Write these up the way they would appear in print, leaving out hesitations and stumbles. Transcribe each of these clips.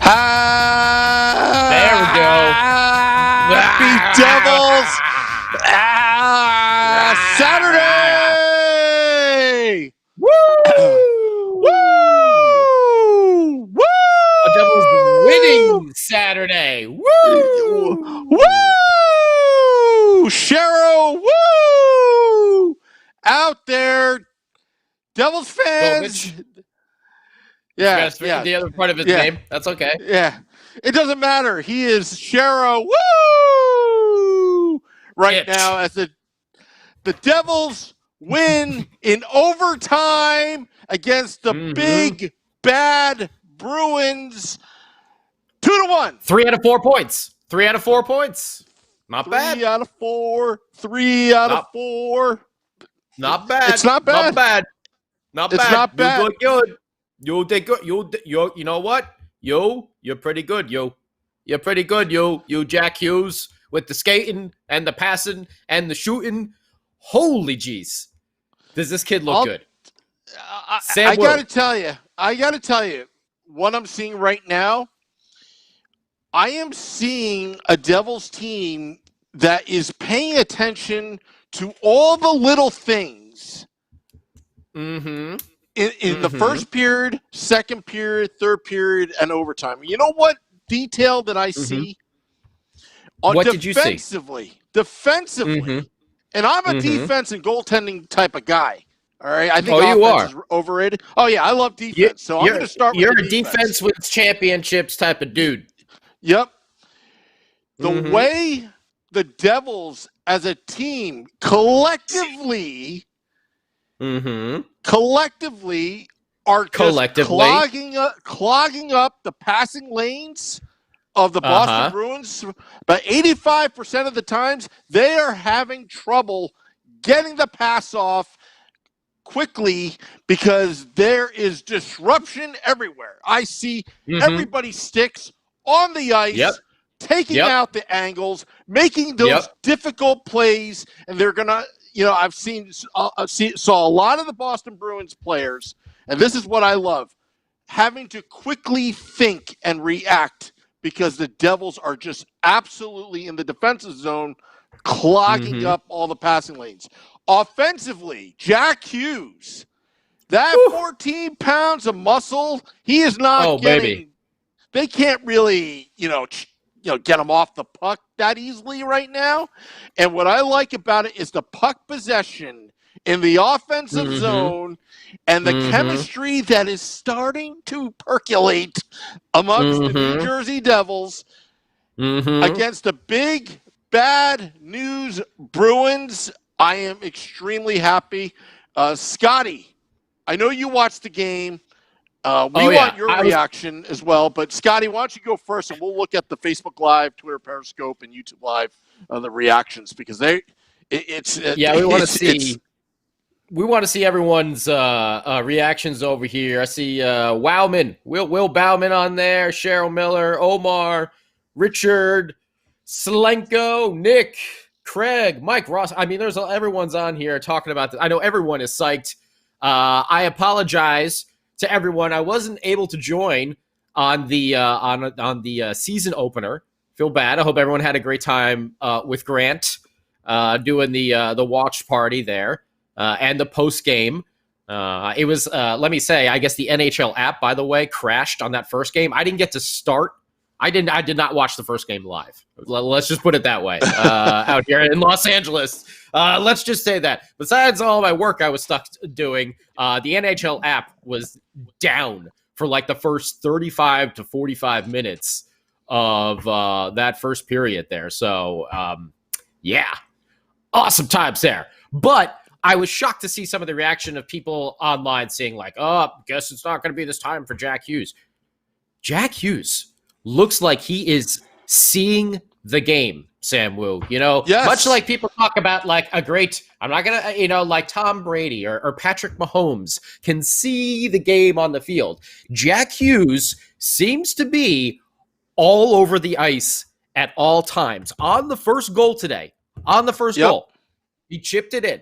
There we go. Happy Devils! Saturday! Woo! Woo! Woo! A Devils winning Saturday. Woo! Woo! Shero, woo! Out there, Devils fans. Yeah. The other part of his name. That's okay. Yeah. It doesn't matter. He is Shero, woo! Right now as the Devils win in overtime against the big, bad Bruins. 2-1. 3 out of 4 points. 3 out of 4 points. Not bad. 3 out of 4. 3 out of 4. Not bad. It's not bad. Not bad. Not bad. It's not bad. You did good. You did good. You know what? You're pretty good, You're pretty good, You Jack Hughes, with the skating and the passing and the shooting. Holy jeez. Does this kid look good? I got to tell you, what I'm seeing right now, I am seeing a Devils team that is paying attention to all the little things. In the first period, second period, third period, and overtime. You know what detail that I see? What did you see? Defensively. And I'm a defense and goaltending type of guy. All right, I think offense is overrated. Oh yeah, I love defense. So I'm going to start with You're a defense with championships type of dude. Yep. The way the Devils as a team collectively are just clogging up the passing lanes of the Boston Bruins. But 85% of the times, they are having trouble getting the pass off quickly because there is disruption everywhere. I see everybody sticks on the ice, taking out the angles, making those difficult plays, and they're going to, I've saw a lot of the Boston Bruins players, and this is what I love, having to quickly think and react because the Devils are just absolutely in the defensive zone, clogging up all the passing lanes. Offensively, Jack Hughes, that 14 pounds of muscle, he is not getting. They can't really, get him off the puck that easily right now. And what I like about it is the puck possession in the offensive zone and the chemistry that is starting to percolate amongst the New Jersey Devils against the big, bad news Bruins. I am extremely happy. Scotty, I know you watched the game. We want your reaction as well. But, Scotty, why don't you go first, and we'll look at the Facebook Live, Twitter, Periscope, and YouTube Live, the reactions, because we want to see. We want to see everyone's reactions over here. I see Wowman, Will Bauman on there, Cheryl Miller, Omar, Richard, Slenko, Nick, Craig, Mike Ross. I mean, everyone's on here talking about this. I know everyone is psyched. I apologize to everyone. I wasn't able to join on the season opener. Feel bad. I hope everyone had a great time with Grant doing the watch party there. And the post game, it was. Let me say, I guess the NHL app, by the way, crashed on that first game. I didn't get to start. I did not watch the first game live. Let's just put it that way. Out here in Los Angeles, let's just say that. Besides all my work I was stuck doing, the NHL app was down for like the first 35 to 45 minutes of that first period there. So, awesome times there. But I was shocked to see some of the reaction of people online saying like, guess it's not going to be this time for Jack Hughes. Jack Hughes looks like he is seeing the game, Sam Wu. Much like people talk about like a great, I'm not going to, like Tom Brady or Patrick Mahomes can see the game on the field. Jack Hughes seems to be all over the ice at all times. On the first goal today, goal, he chipped it in.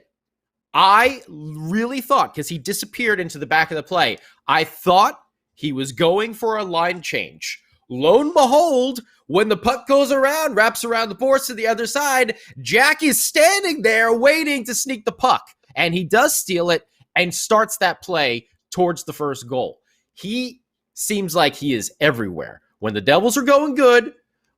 I really thought, because he disappeared into the back of the play, I thought he was going for a line change. lo and behold, when the puck goes around, wraps around the boards to the other side, Jack is standing there waiting to sneak the puck. And he does steal it and starts that play towards the first goal. He seems like he is everywhere. When the Devils are going good,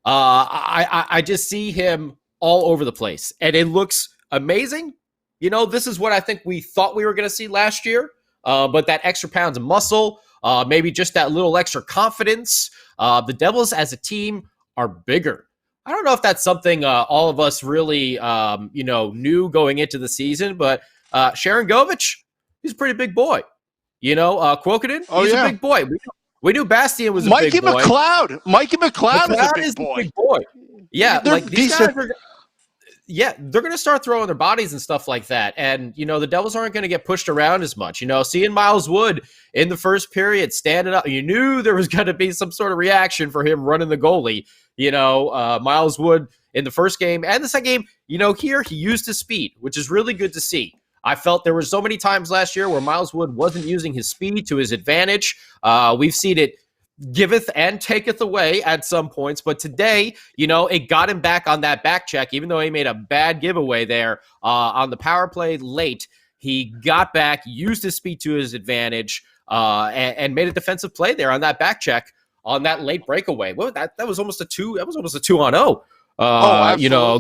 I just see him all over the place. And it looks amazing. This is what I think we thought we were going to see last year. But that extra pounds of muscle, maybe just that little extra confidence. The Devils as a team are bigger. I don't know if that's something all of us really, knew going into the season, but Sharon Govich, he's a pretty big boy. Kuokkanen, he's a big boy. We knew Bastian was a big boy. Mikey McLeod is a big boy. Yeah, these guys are... Yeah, they're going to start throwing their bodies and stuff like that. And, the Devils aren't going to get pushed around as much. Seeing Miles Wood in the first period standing up, you knew there was going to be some sort of reaction for him running the goalie. Miles Wood in the first game and the second game, here he used his speed, which is really good to see. I felt there were so many times last year where Miles Wood wasn't using his speed to his advantage. We've seen it giveth and taketh away at some points, but today, it got him back on that back check, even though he made a bad giveaway there on the power play late. He got back, used his speed to his advantage, and made a defensive play there on that back check on that late breakaway. Well, that was almost a 2. That was almost a 2-on-0.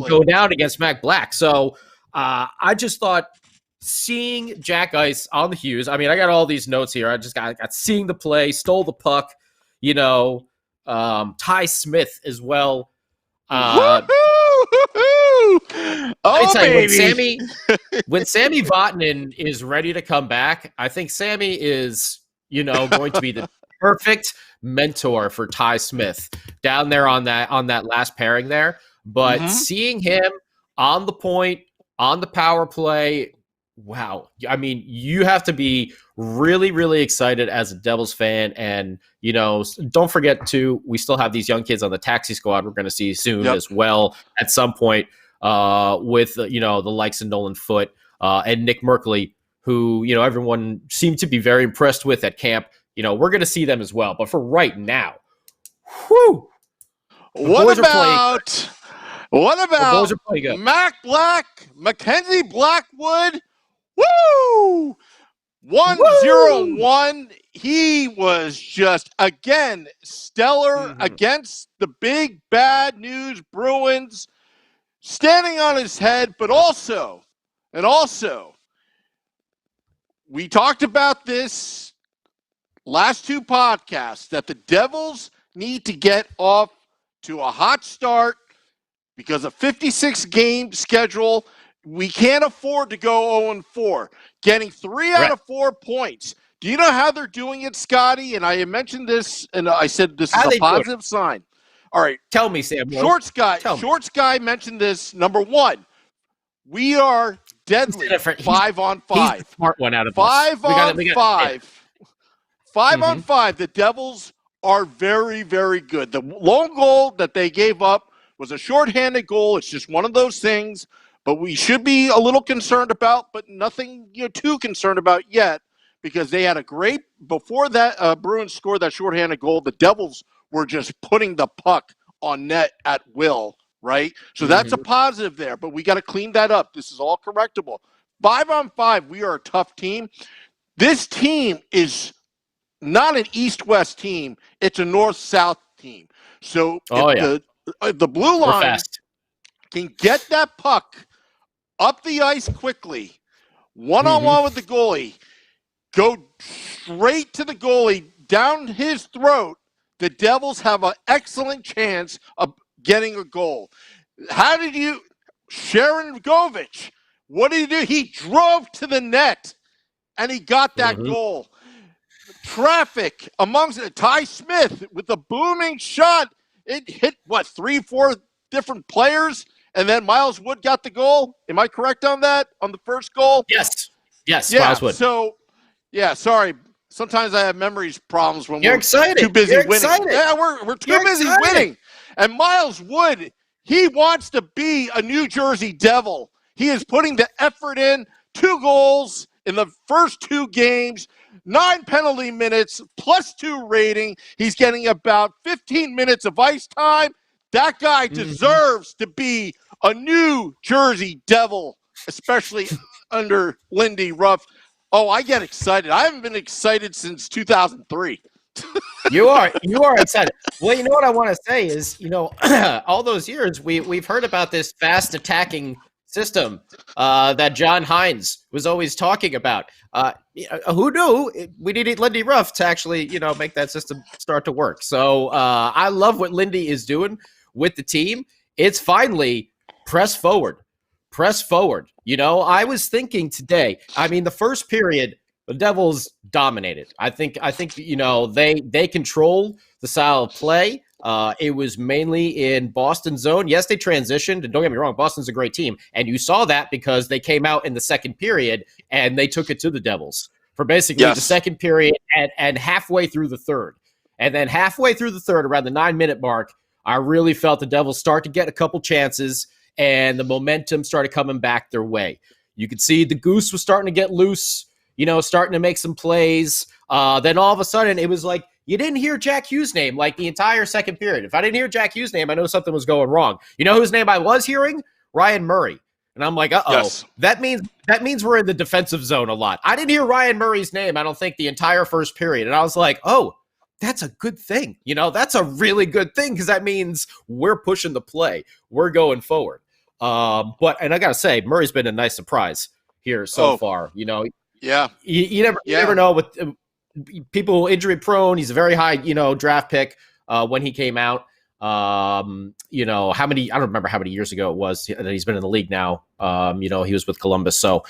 Go down against Mac Black. So I just thought seeing Jack Ice on the Hughes. I mean, I got all these notes here. I just got seeing the play, stole the puck. Ty Smith as well. Baby. When Sammy Vatanen is ready to come back, I think Sammy is, going to be the perfect mentor for Ty Smith down there on that last pairing there. But seeing him on the point, on the power play, wow. I mean, you have to be really, really excited as a Devils fan. And, don't forget we still have these young kids on the taxi squad we're going to see soon as well at some point with, the likes of Nolan Foote and Nick Merkley, who, everyone seemed to be very impressed with at camp. We're going to see them as well. But for right now, whew. What about Mac Black, Mackenzie Blackwood? Woo! 1-0-1. He was just, again, stellar against the big bad news Bruins, standing on his head, but also, we talked about this last 2 podcasts, that the Devils need to get off to a hot start because a 56-game schedule. We can't afford to go 0-4. Getting 3 out of 4 points. Do you know how they're doing it, Scotty? And I mentioned this, and I said this is a positive sign. All right. Tell me, Sam. Shorts guy mentioned this. Number 1, we are deadly 5-on-5. He's the smart one out of 5 on 5. 5 on 5. The Devils are very, very good. The lone goal that they gave up was a shorthanded goal. It's just one of those things. But we should be a little concerned about, but nothing too concerned about yet, because they had a great, before that Bruins scored that shorthanded goal, the Devils were just putting the puck on net at will, right? So that's a positive there, but we got to clean that up. This is all correctable. 5 on 5, we are a tough team. This team is not an East-West team. It's a North-South team. So if the blue line can get that puck up the ice quickly, one-on-one with the goalie, go straight to the goalie, down his throat, the Devils have an excellent chance of getting a goal. Sharon Govich, what did he do? He drove to the net, and he got that goal. Traffic amongst Ty Smith with the booming shot. It hit, 3-4 different players? And then Miles Wood got the goal. Am I correct on that? On the first goal? Yes, yeah, Miles Wood. So, sorry. Sometimes I have memories problems when we're too busy winning. Excited. Yeah, we're too busy winning. And Miles Wood, he wants to be a New Jersey Devil. He is putting the effort in. 2 goals in the first 2 games, 9 penalty minutes, +2 rating. He's getting about 15 minutes of ice time. That guy deserves to be a New Jersey Devil, especially under Lindy Ruff. Oh, I get excited. I haven't been excited since 2003. You are excited. Well, you know what I want to say is, all those years we've heard about this fast attacking system that John Hines was always talking about. Who knew we needed Lindy Ruff to actually, make that system start to work. So I love what Lindy is doing with the team. It's finally press forward. I was thinking today, the first period, the Devils dominated. I think they control the style of play. It was mainly in Boston zone. Yes, they transitioned, and don't get me wrong, Boston's a great team, and you saw that because they came out in the second period and they took it to the Devils for basically the second period and halfway through the third. And then halfway through the third, around the 9-minute mark, I really felt the Devils start to get a couple chances, and the momentum started coming back their way. You could see the Goose was starting to get loose, starting to make some plays. Then all of a sudden, it was like you didn't hear Jack Hughes' name like the entire second period. If I didn't hear Jack Hughes' name, I know something was going wrong. You know whose name I was hearing? Ryan Murray. And I'm like, Yes. That means we're in the defensive zone a lot. I didn't hear Ryan Murray's name, I don't think, the entire first period. And I was like, oh, that's a good thing. That's a really good thing because that means we're pushing the play. We're going forward. And I got to say, Murray's been a nice surprise here so far. Yeah. You never know with people injury prone. He's a very high, draft pick when he came out. How many, I don't remember how many years ago it was that he's been in the league now. He was with Columbus. So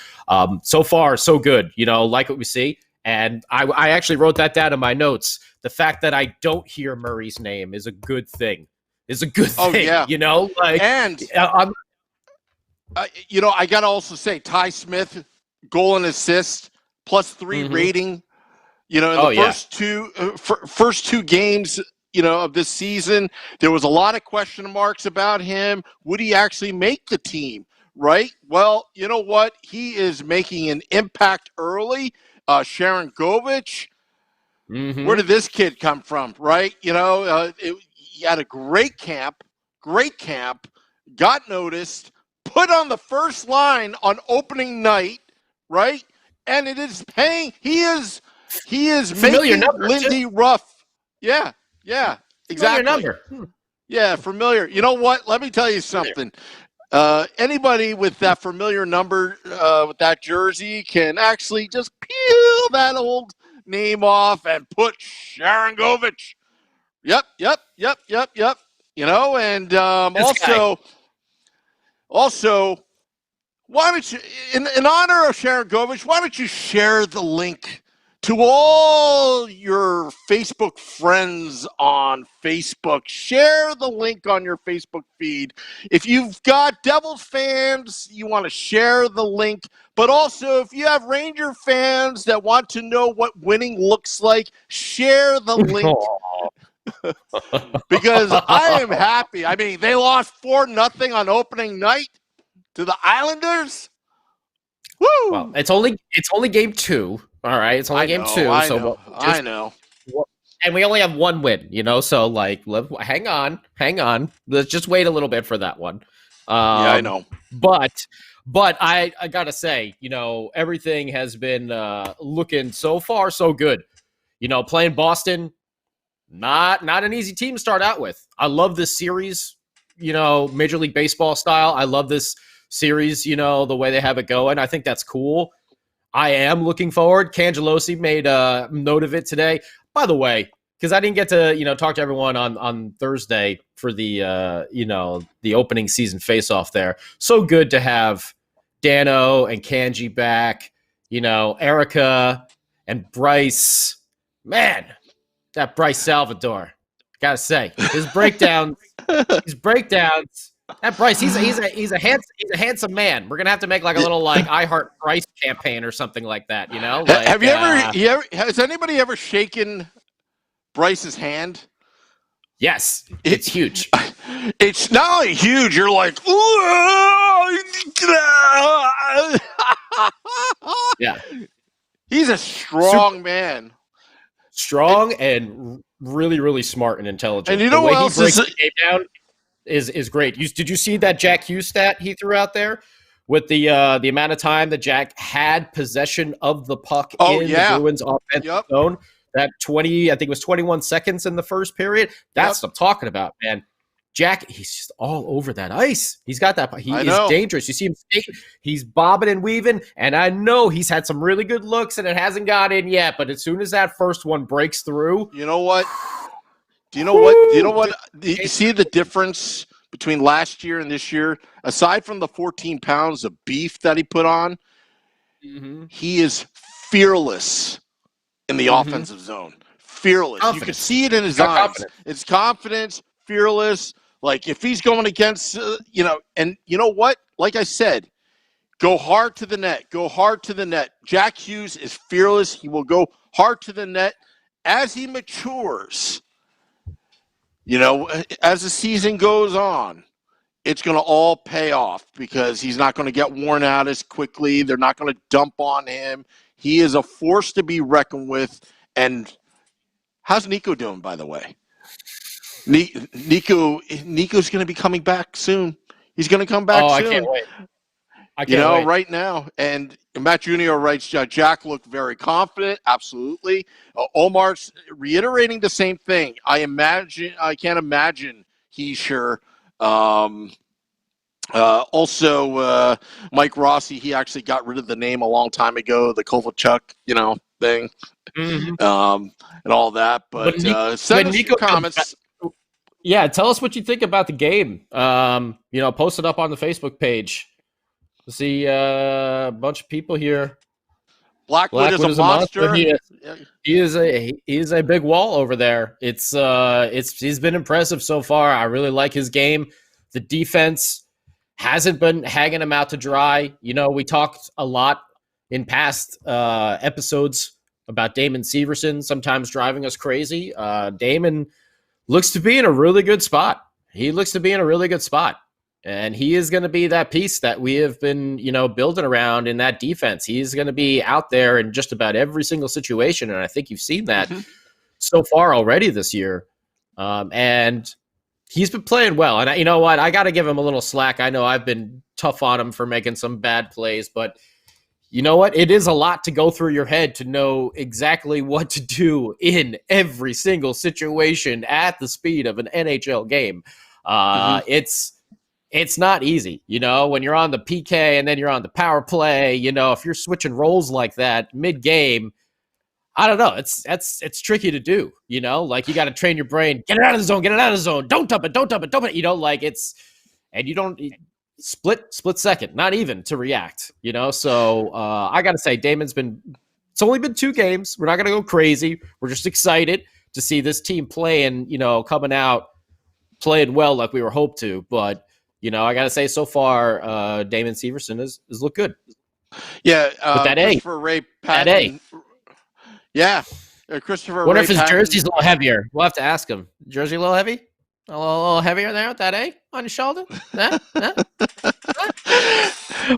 far, so good, like what we see. And I actually wrote that down in my notes. The fact that I don't hear Murray's name is a good thing. Oh, yeah. And I got to also say, Ty Smith, goal and assist, +3 rating. In the first two games, of this season, there was a lot of question marks about him. Would he actually make the team? Right? Well, you know what? He is making an impact early. Sharon Govich. Where did this kid come from? Right? He had a great camp, got noticed, put on the first line on opening night, right? And it is paying. He is making Lindy Ruff. Yeah, exactly. Familiar number. Yeah, familiar. You know what? Let me tell you something. Anybody with that familiar number, with that jersey, can actually just peel that old name off and put Sharon Govich. Yep. And also, why don't you, in honor of Sharon Govich, why don't you share the link to all your Facebook friends on Facebook? Share the link on your Facebook feed. If you've got Devils fans, you want to share the link. But also, if you have Ranger fans that want to know what winning looks like, share the link. Because I am happy. They lost 4-0 on opening night to the Islanders. Woo! Well, it's only game 2. All right, it's only game 2. I know. And we only have one win, so hang on. Let's just wait a little bit for that one. I know. But I got to say, everything has been looking so far so good. Playing Boston, not an easy team to start out with. I love this series, Major League Baseball style. I love this series, the way they have it going. I think that's cool. I am looking forward. Cangelosi made a note of it today. By the way, because I didn't get to, talk to everyone on Thursday for the, the opening season face-off there. So good to have Dano and Kanji back, Erica and Bryce. Man, that Bryce Salvador, gotta say, his breakdowns, that Bryce, he's a handsome man. We're gonna have to make a little I Heart Bryce campaign or something like that. Have you ever? Has anybody ever shaken Bryce's hand? Yes, it's huge. It's not only huge. You're like, ooh, yeah. He's a strong man. Strong and really, really smart and intelligent. And you know the way what else he breaks the game down is great. Did you see that Jack Hughes stat he threw out there with the amount of time that Jack had possession of the puck in the Bruins offensive zone? That 20, I think it was 21 seconds in the first period. That's what I'm talking about, man. Jack, he's just all over that ice. He's got that. He is dangerous. You see him skating. He's bobbing and weaving, and I know he's had some really good looks, and it hasn't got in yet. But as soon as that first one breaks through, you know what? Do you know what? Do you see the difference between last year and this year? Aside from the 14 pounds of beef that he put on, he is fearless in the offensive zone. Fearless. Confidence. You can see it in his eyes. Confidence. It's confidence, fearless. Like, if he's going against, and you know what? Like I said, go hard to the net. Go hard to the net. Jack Hughes is fearless. He will go hard to the net. As he matures, as the season goes on, it's going to all pay off because he's not going to get worn out as quickly. They're not going to dump on him. He is a force to be reckoned with. And how's Nico doing, by the way? Nico's going to be coming back soon. He's going to come back soon. I can't wait. I can't wait. Right now. And Matt Jr. writes, Jack looked very confident. Absolutely. Omar's reiterating the same thing. I can't imagine he's sure. Also, Mike Rossi, he actually got rid of the name a long time ago, the Kovalchuk, thing, and all that. But send us your comments. Yeah, tell us what you think about the game. Post it up on the Facebook page. See a bunch of people here. Blackwood is a monster. He is a big wall over there. He's been impressive so far. I really like his game. The defense hasn't been hanging him out to dry. We talked a lot in past episodes about Damon Severson sometimes driving us crazy. Damon looks to be in a really good spot. And he is going to be that piece that we have been, building around in that defense. He's going to be out there in just about every single situation. And I think you've seen that so far already this year. And he's been playing well. And you know what? I got to give him a little slack. I know I've been tough on him for making some bad plays, but you know what? It is a lot to go through your head to know exactly what to do in every single situation at the speed of an NHL game. It's not easy, when you're on the PK and then you're on the power play, if you're switching roles like that mid-game, I don't know. It's tricky to do, like you got to train your brain, get it out of the zone, don't dump it, and you don't split second, not even to react, so I got to say it's only been 2 games. We're not going to go crazy. We're just excited to see this team playing, coming out, playing well like we were hoped to, but I got to say, so far, Damon Severson has looked good. Yeah. With that Christopher Ray Patton. Yeah. Christopher I wonder Ray if his Patton. jersey's a little heavier. We'll have to ask him. Jersey a little heavy? A little heavier there with that A on your shoulder?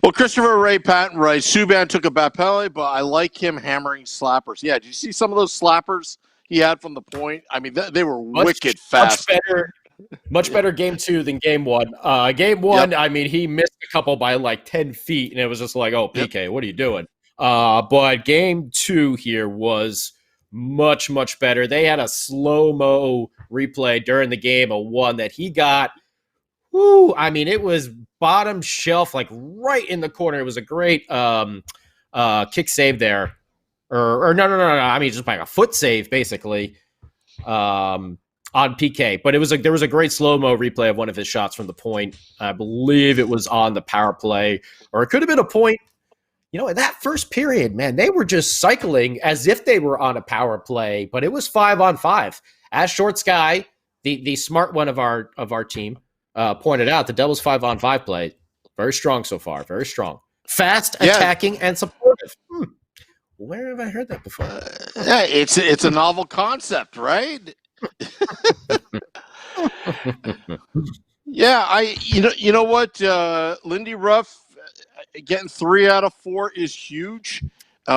Well, Christopher Ray Patton writes, Subban took a bad penalty, but I like him hammering slappers. Yeah, did you see some of those slappers he had from the point? I mean, they were wicked fast. Much better game 2 than game 1. Game 1, I mean, he missed a couple by like 10 feet, and it was just like, oh, PK, what are you doing? But game 2 here was much, much better. They had a slow-mo replay during the game, a one that he got. Whoo, I mean, it was bottom shelf, like right in the corner. It was a great kick save there. Or no. I mean, just like a foot save, basically. On PK, but there was a great slow-mo replay of one of his shots from the point. I believe it was on the power play, or it could have been a point. In that first period, man, they were just cycling as if they were on a power play, but it was 5-on-5. As Short Sky, the smart one of our team, pointed out, the Devils 5-on-5 play, very strong so far, very strong. Fast, attacking, and supportive. Where have I heard that before? It's a novel concept, right? Yeah, you know what, Lindy Ruff getting 3 out of 4 is huge.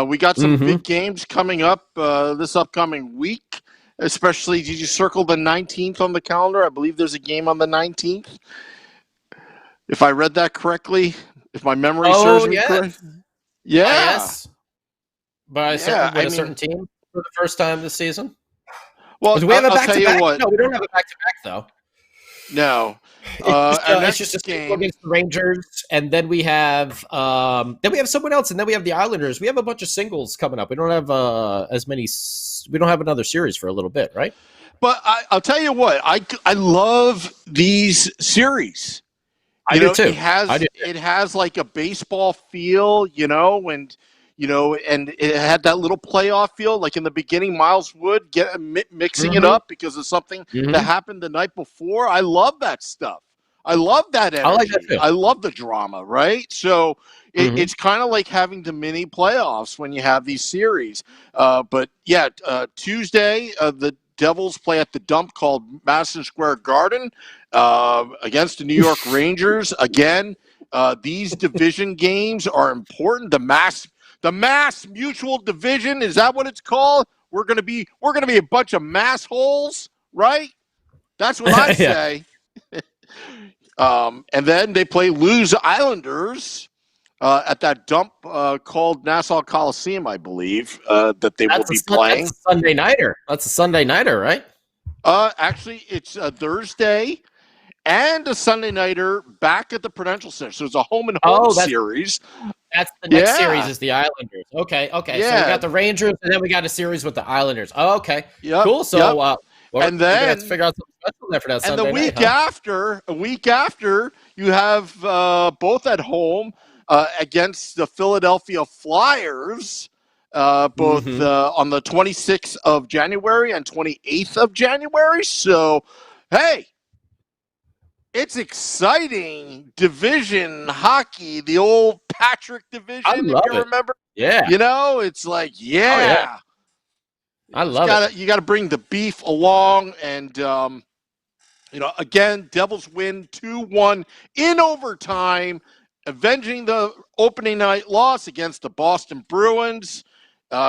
We got some big games coming up this upcoming week, especially, did you circle the 19th on the calendar? I believe there's a game on the 19th. If I read that correctly, if my memory serves me correct. Yeah. Yes. By a certain team for the first time this season. Well, do we have a back-to-back? No, we don't have a back-to-back, though. No. It's just a game against the Rangers, and then we have someone else, and then we have the Islanders. We have a bunch of singles coming up. We don't have as many. We don't have another series for a little bit, right? But I'll tell you what, I love these series. I do too. It has like a baseball feel, and it had that little playoff feel, like in the beginning. Miles Wood mixing it up because of something that happened the night before. I love that stuff. I love that energy. I like that too. I love the drama, right? So it's kind of like having the mini playoffs when you have these series. But yeah, Tuesday the Devils play at the dump called Madison Square Garden against the New York Rangers. Again, these division games are important. The Mass Mutual Division, is that what it's called? We're gonna be a bunch of mass holes, right? That's what I say. And then they play Lose Islanders at that dump called Nassau Coliseum, I believe, that they will be playing. That's a Sunday nighter. That's a Sunday nighter, right? Actually, it's a Thursday and a Sunday nighter back at the Prudential Center. So it's a home and home series. That's the next series is the Islanders. Okay. Yeah. So we got the Rangers, and then we got a series with the Islanders. Oh, okay. Yep. Cool. So and then have to figure out something special there for that Sunday night. And a week after, you have both at home against the Philadelphia Flyers, both on the 26th of January and 28th of January. So, hey, it's exciting division hockey, the old Patrick division, I love if you remember. Yeah. It's like, I love it. You got to bring the beef along, and again, Devils win 2-1 in overtime, avenging the opening night loss against the Boston Bruins.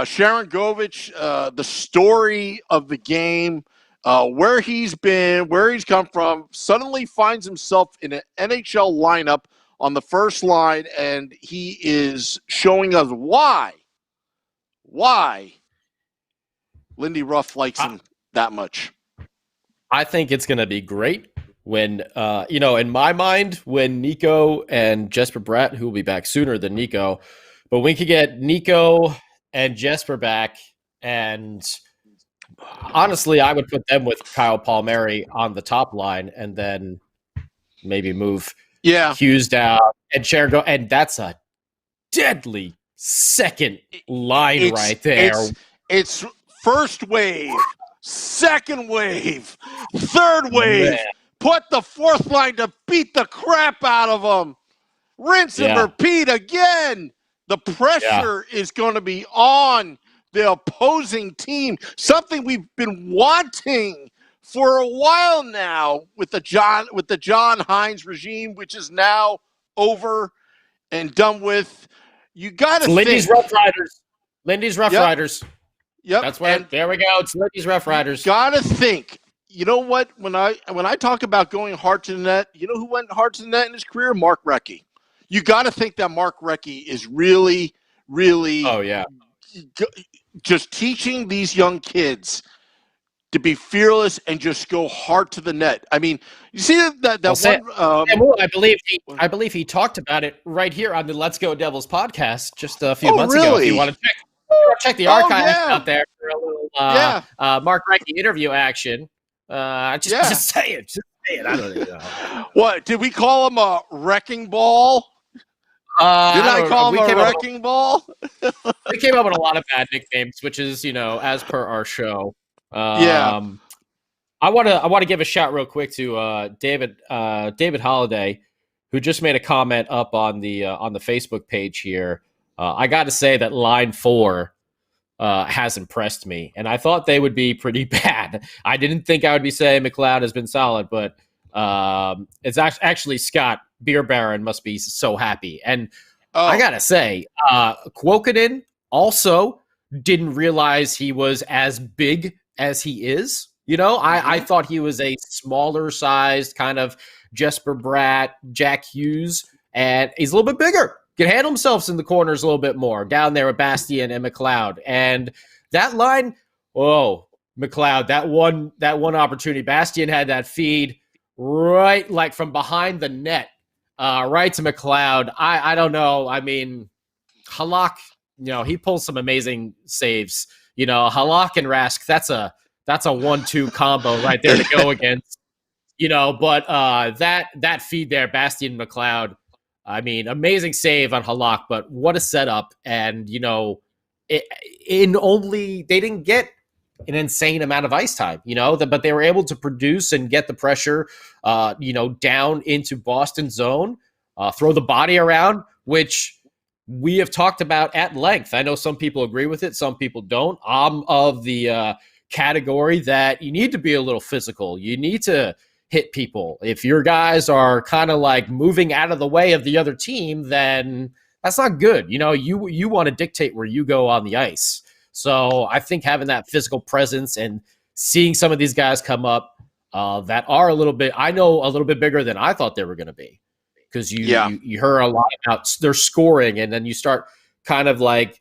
Sharon Govich, the story of the game, where he's been, where he's come from, suddenly finds himself in an NHL lineup on the first line, and he is showing us why Lindy Ruff likes him that much. I think it's going to be great when, in my mind, when Nico and Jesper Bratt, who will be back sooner than Nico, but we could get Nico and Jesper back, and honestly, I would put them with Kyle Palmieri on the top line, and then maybe move Hughes down and Sharon go, and that's a deadly second line right there. It's first wave, second wave, third wave. Man. Put the fourth line to beat the crap out of them. Rinse and repeat again. The pressure is going to be on the opposing team, something we've been wanting for a while now with the John Hines regime, which is now over and done with. You got to think. Lindy's Rough Riders. Yep. That's where. There we go. It's Lindy's Rough Riders. Got to think. You know what? When I talk about going hard to the net, you know who went hard to the net in his career? Mark Recchi. You got to think that Mark Recchi is really, really. Oh yeah. Just teaching these young kids to be fearless and just go hard to the net. I mean, you see that one. I believe he talked about it right here on the Let's Go Devils podcast just a few months ago. If you want to check the archives out there for a little Mark Recchi interview action. Just say it. I don't even know. What did we call him, a wrecking ball? Did I call him a wrecking ball? We came up with a lot of bad nicknames, which is, as per our show. I want to give a shout real quick to David Holiday, who just made a comment up on the Facebook page here. I got to say that line 4 has impressed me, and I thought they would be pretty bad. I didn't think I would be saying McLeod has been solid, but it's actually Scott Beer Baron must be so happy. And I gotta say, Kuokkanen also didn't realize he was as big as he is. You know, I thought he was a smaller sized kind of Jesper Bratt, Jack Hughes, and he's a little bit bigger. Can handle himself in the corners a little bit more down there with Bastian and McLeod. And that line, McLeod, that one opportunity. Bastian had that feed right like from behind the net, right to McLeod. I don't know. I mean, Halak, he pulls some amazing saves. Halak and Rask, that's a 1-2 combo right there to go against. But that feed there, Bastian McLeod, I mean, amazing save on Halak, but what a setup. And, they didn't get an insane amount of ice time, but they were able to produce and get the pressure, down into Boston zone, throw the body around, which we have talked about at length. I know some people agree with it. Some people don't. I'm of the category that you need to be a little physical. You need to hit people. If your guys are kind of like moving out of the way of the other team, then that's not good. You want to dictate where you go on the ice. So I think having that physical presence and seeing some of these guys come up that are a little bit bigger than I thought they were going to be, because you heard a lot about their scoring, and then you start kind of like,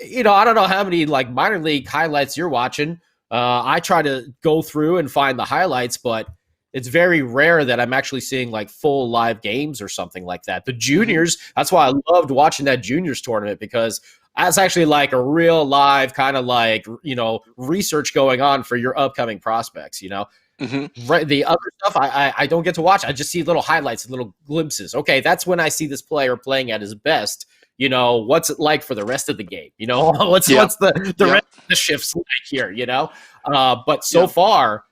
I don't know how many like minor league highlights you're watching. I try to go through and find the highlights, but it's very rare that I'm actually seeing like full live games or something like that. The juniors, that's why I loved watching that juniors tournament, because that's actually like a real live kind of like, research going on for your upcoming prospects, Right. The other stuff I don't get to watch. I just see little highlights and little glimpses. Okay, that's when I see this player playing at his best. What's it like for the rest of the game? What's the rest of the shifts like here, But so far,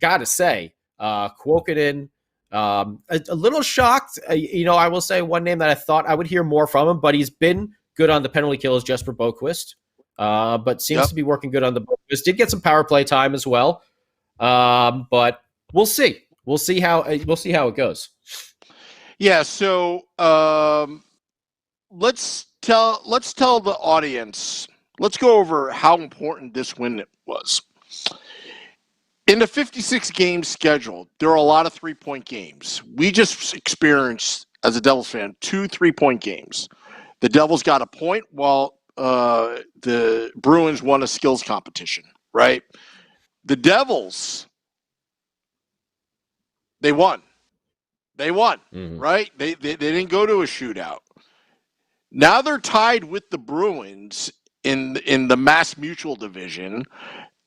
gotta say, Kuokkanen, a little shocked. I will say one name that I thought I would hear more from him, but he's been good on the penalty kill, is Jesper Boquist. But seems to be working good on the Boquist. Did get some power play time as well. But we'll see. We'll see how it goes. Yeah. So let's tell the audience. Let's go over how important this win was. In the 56 games scheduled, there are a lot of 3-point games. We just experienced, as a Devils fan, 2 3-point games. The Devils got a point while the Bruins won a skills competition, right? The Devils, they won. Right? They didn't go to a shootout. Now they're tied with the Bruins in the Mass Mutual division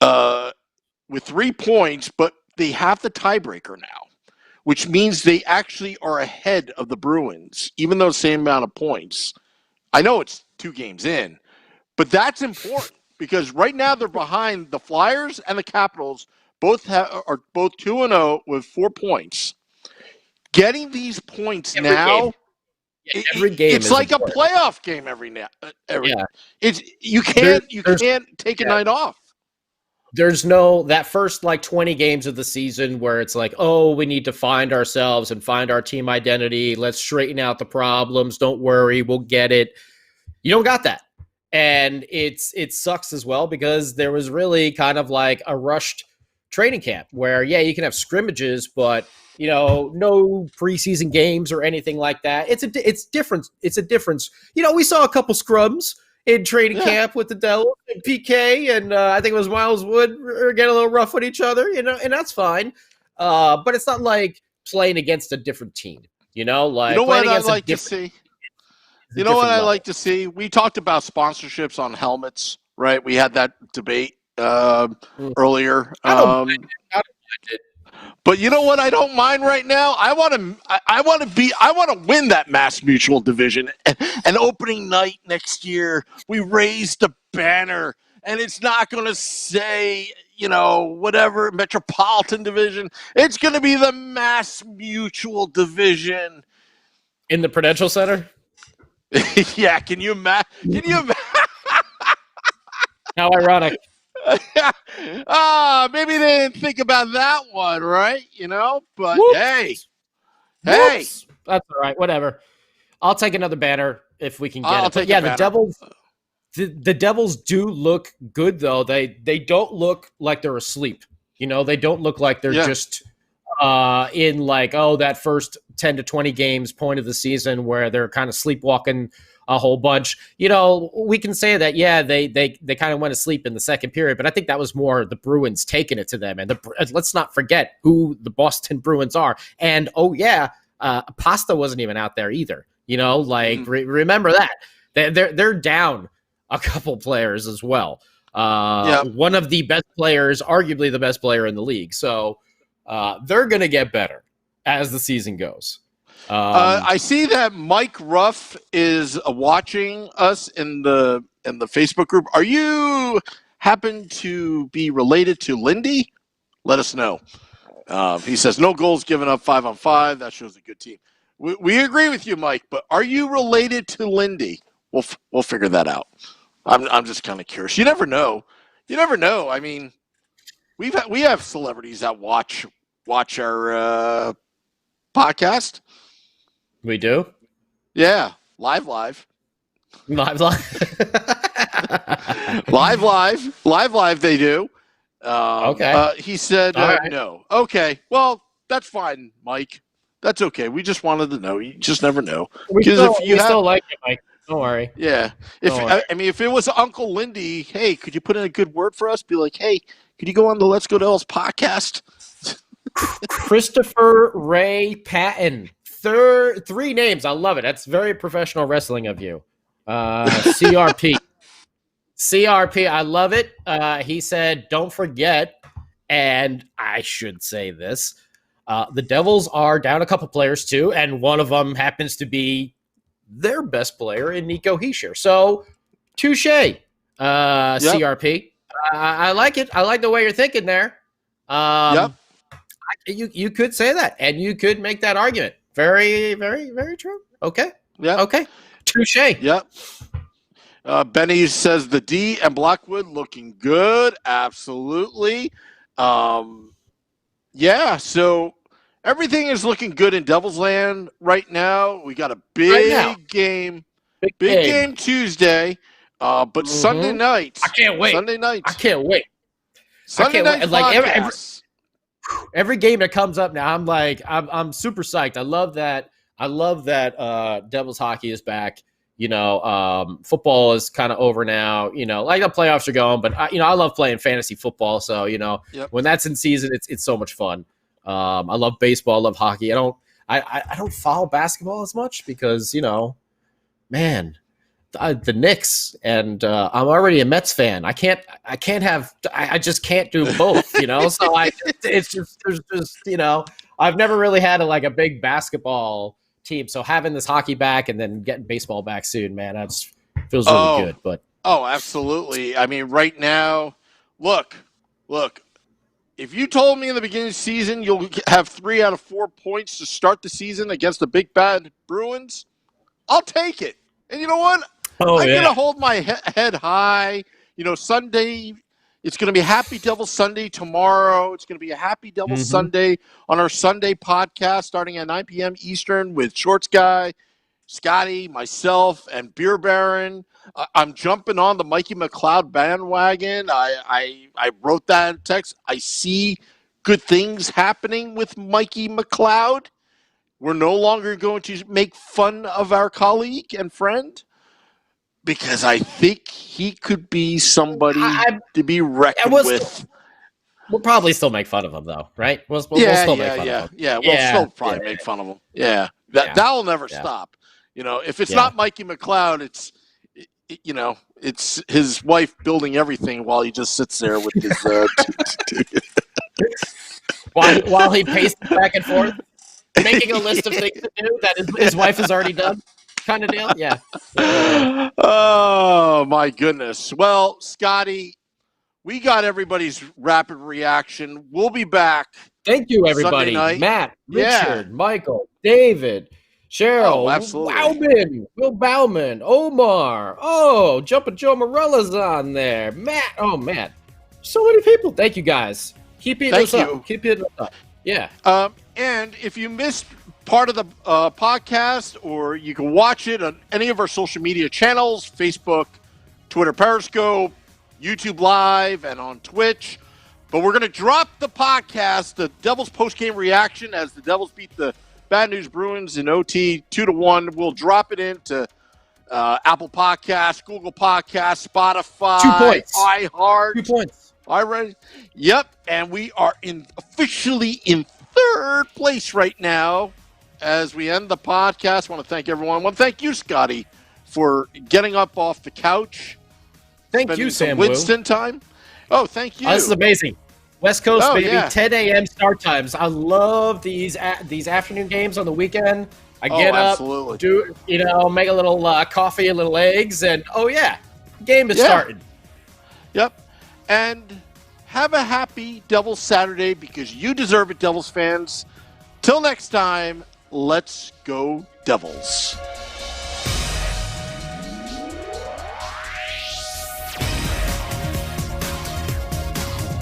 with 3 points, but they have the tiebreaker now, which means they actually are ahead of the Bruins, even though the same amount of points. I know it's 2 games in, but that's important because right now they're behind the Flyers and the Capitals. Both are 2-0 with 4 points. Getting these points now, every game it's like important. A playoff game every now. You can't take a night off. There's no that first like 20 games of the season where it's like, oh, we need to find ourselves and find our team identity. Let's straighten out the problems. Don't worry, we'll get it. You don't got that. And it sucks as well because there was really kind of like a rushed training camp where, you can have scrimmages, but no preseason games or anything like that. It's different. It's a difference. We saw a couple scrums in training camp with the Devils and PK, and I think it was Miles Wood get a little rough with each other, and that's fine. But it's not like playing against a different team, like what I like to see. You know what I like to see? We talked about sponsorships on helmets, right? We had that debate earlier. I don't mind it. But you know what I don't mind right now? I want to win that Mass Mutual division. And opening night next year, we raise the banner, and it's not going to say, whatever Metropolitan Division. It's going to be the Mass Mutual Division in the Prudential Center. Yeah, can you imagine? How ironic. Maybe they didn't think about that one, right? But Whoops. hey, that's all right. Whatever. I'll take another banner if we can get it. But the Devils. The Devils do look good, though. They don't look like they're asleep. They don't look like they're just in like, that first 10 to 20 games point of the season where they're kind of sleepwalking a whole bunch. We can say that, they kind of went to sleep in the second period, but I think that was more the Bruins taking it to them. And let's not forget who the Boston Bruins are. And, Pasta wasn't even out there either. Remember that. They're down a couple players as well. One of the best players, arguably the best player in the league. So they're going to get better as the season goes. I see that Mike Ruff is watching us in the Facebook group. Are you happen to be related to Lindy? Let us know. He says no goals given up 5-on-5. That shows a good team. We agree with you, Mike. But are you related to Lindy? We'll figure that out. I'm just kind of curious. You never know. I mean, we have celebrities that watch our podcast. We do? Yeah, live. Live. live. They do. Okay. He said right. no. Okay. Well, that's fine, Mike. That's okay. We just wanted to know. You just never know. We still like it, Mike. Don't worry. Yeah. If it was Uncle Lindy, hey, could you put in a good word for us? Be like, hey, could you go on the Let's Go Devils podcast? Christopher Ray Patton. Three names. I love it. That's very professional wrestling of you. CRP. CRP. I love it. He said, don't forget, and I should say this, the Devils are down a couple players too, and one of them happens to be their best player in Nico Hischier. So, touche, CRP. I like it. I like the way you're thinking there. You could say that, and you could make that argument. Very, very, very true. Okay. Yeah. Okay. Touche. Yep. Benny says the D and Blackwood looking good. Absolutely. So everything is looking good in Devils Land right now. We got a big game. Big game Tuesday. But Sunday night. I can't wait. Sunday night. I can't wait. Sunday night. Like every game that comes up now, I'm super psyched. I love that Devils hockey is back. Football is kind of over now. Like the playoffs are going, but I love playing fantasy football. So when that's in season, it's so much fun. I love baseball. I love hockey. I don't follow basketball as much because the Knicks, and I'm already a Mets fan. I just can't do both. So I've never really had a big basketball team. So having this hockey back and then getting baseball back soon, man, that feels really good. But absolutely. I mean, right now, look. If you told me in the beginning of the season you'll have 3 out of 4 points to start the season against the big bad Bruins, I'll take it. And you know what? I'm going to hold my head high. Sunday, it's going to be Happy Devil Sunday tomorrow. It's going to be a Happy Devil Sunday on our Sunday podcast starting at 9 p.m. Eastern with Shorts Guy, Scotty, myself, and Beer Baron. I'm jumping on the Mikey McLeod bandwagon. I wrote that in text. I see good things happening with Mikey McLeod. We're no longer going to make fun of our colleague and friend because I think he could be somebody to be reckoned with. We'll probably still make fun of him, though, right? We'll still make fun of him. Yeah, we'll still probably make fun of him. Yeah, that'll never stop. If it's not Mikey McLeod, it's his wife building everything while he just sits there with his while he paces back and forth, making a list of things to do that his wife has already done, kind of deal. Yeah. Oh my goodness. Well, Scotty, we got everybody's rapid reaction. We'll be back. Thank you, everybody. Matt, Richard, Michael, David, Cheryl, absolutely. Will Bauman, Omar. Jumpin' Joe Morella's on there. Matt. So many people. Thank you, guys. Keep hitting us up. Keep hitting us up. Yeah. And if you missed part of the podcast, or you can watch it on any of our social media channels, Facebook, Twitter Periscope, YouTube Live, and on Twitch. But we're going to drop the podcast, the Devils post-game reaction, as the Devils beat the Bad News Bruins in OT 2-1. We'll drop it into Apple Podcasts, Google Podcasts, Spotify, 2 points. iHeart. 2 points. Yep, and we are officially in third place right now as we end the podcast. I want to thank everyone. I want to thank you, Scotty, for getting up off the couch. Thank you, Sam Winston time. Oh, thank you. Oh, this is amazing. West Coast, baby. Yeah. 10 a.m. start times. I love these afternoon games on the weekend. I get up, make a little coffee, a little eggs, and game is starting. Yep. And have a happy Devils Saturday because you deserve it, Devils fans. Till next time, let's go Devils.